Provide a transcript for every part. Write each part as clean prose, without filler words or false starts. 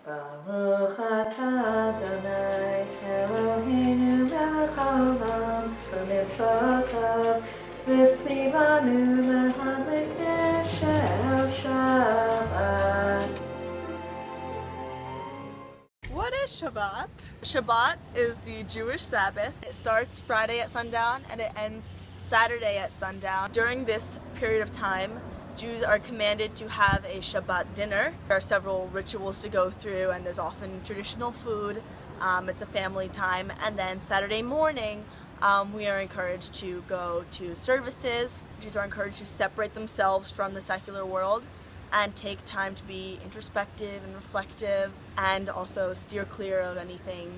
Baruch atah Adonai Eloheinu melech haolam b'mitzvotav v'tzivanu l'hadlik ner shel Shabbat. What is Shabbat? Shabbat is the Jewish Sabbath. It starts Friday at sundown and it ends Saturday at sundown. During this period of time, Jews are commanded to have a Shabbat dinner. There are several rituals to go through and there's often traditional food. It's a family time. And then Saturday morning, we are encouraged to go to services. Jews are encouraged to separate themselves from the secular world and take time to be introspective and reflective and also steer clear of anything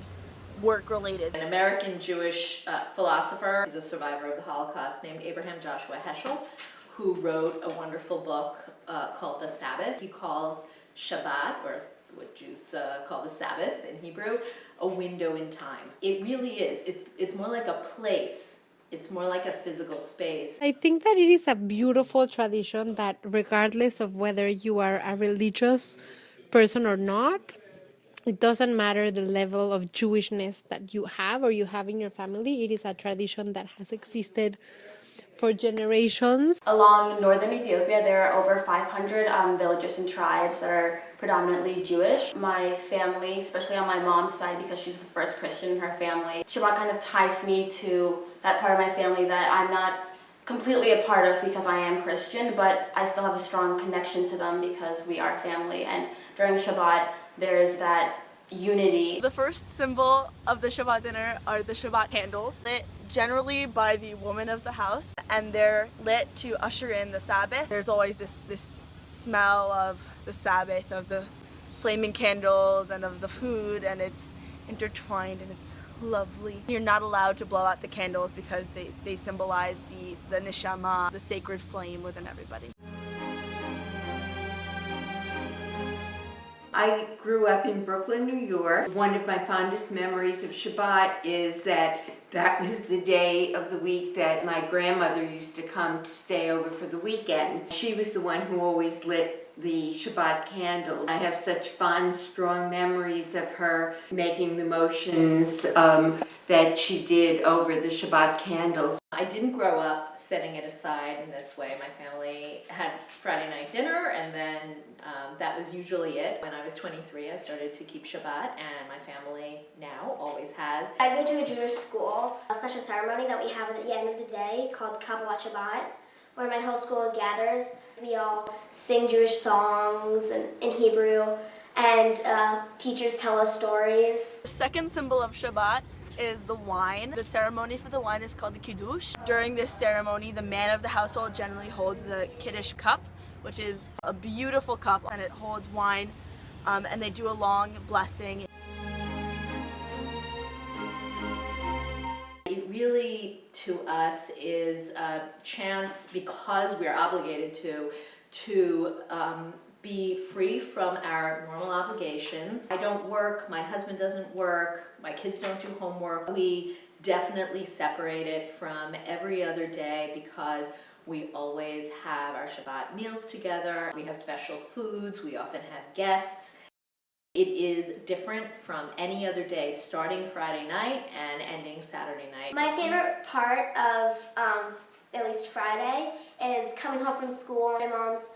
work-related. An American Jewish philosopher, he's a survivor of the Holocaust, named Abraham Joshua Heschel, who wrote a wonderful book called The Sabbath. He calls Shabbat, or what Jews call the Sabbath in Hebrew, a window in time. It really is. It's more like a place. It's more like a physical space. I think that it is a beautiful tradition that regardless of whether you are a religious person or not, it doesn't matter the level of Jewishness that you have or you have in your family. It is a tradition that has existed for generations. Along northern Ethiopia, there are over 500 villages and tribes that are predominantly Jewish. My family, especially on my mom's side, because she's the first Christian in her family, Shabbat kind of ties me to that part of my family that I'm not completely a part of because I am Christian, but I still have a strong connection to them because we are family. And during Shabbat, there is that unity. The first symbol of the Shabbat dinner are the Shabbat candles, lit generally by the woman of the house, and they're lit to usher in the Sabbath. There's always this smell of the Sabbath, of the flaming candles and of the food, and it's intertwined and it's lovely. You're not allowed to blow out the candles because they symbolize the neshama, the sacred flame within everybody. I grew up in Brooklyn, New York. One of my fondest memories of Shabbat is that was the day of the week that my grandmother used to come to stay over for the weekend. She was the one who always lit the Shabbat candles. I have such fond, strong memories of her making the motions that she did over the Shabbat candles. I didn't grow up setting it aside in this way. My family had Friday night dinner and then that was usually it. When I was 23, I started to keep Shabbat, and my family now always has. I go to a Jewish school, a special ceremony that we have at the end of the day called Kabbalat Shabbat, where my whole school gathers. We all sing Jewish songs in Hebrew, and teachers tell us stories. The second symbol of Shabbat is the wine. The ceremony for the wine is called the Kiddush. During this ceremony, the man of the household generally holds the Kiddush cup, which is a beautiful cup, and it holds wine, and they do a long blessing. It really, to us, is a chance, because we're obligated to be free from our normal obligations. I don't work, my husband doesn't work, my kids don't do homework. We definitely separate it from every other day because we always have our Shabbat meals together. We have special foods, we often have guests. It is different from any other day, starting Friday night and ending Saturday night. My favorite part of at least Friday is coming home from school. My mom's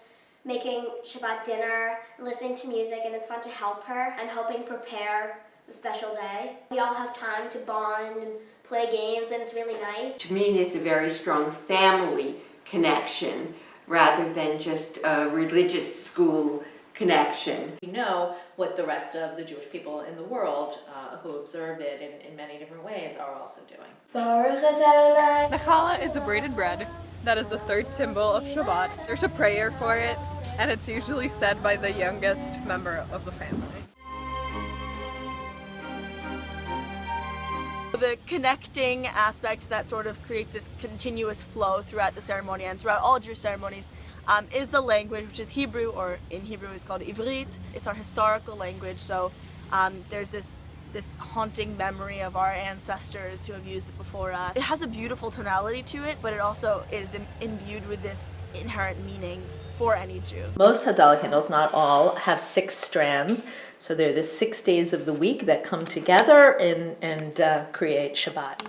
making Shabbat dinner, listening to music, and it's fun to help her. I'm helping prepare the special day. We all have time to bond and play games, and it's really nice. To me, there's a very strong family connection rather than just a religious school connection. We know what the rest of the Jewish people in the world who observe it in many different ways are also doing. The challah is a braided bread. That is the third symbol of Shabbat. There's a prayer for it, and it's usually said by the youngest member of the family. The connecting aspect that sort of creates this continuous flow throughout the ceremony and throughout all Jewish ceremonies is the language, which is Hebrew, or in Hebrew is called Ivrit. It's our historical language, so there's this haunting memory of our ancestors who have used it before us. It has a beautiful tonality to it, but it also is imbued with this inherent meaning for any Jew. Most Havdalah candles, not all, have 6 strands. So they're the 6 days of the week that come together and create Shabbat.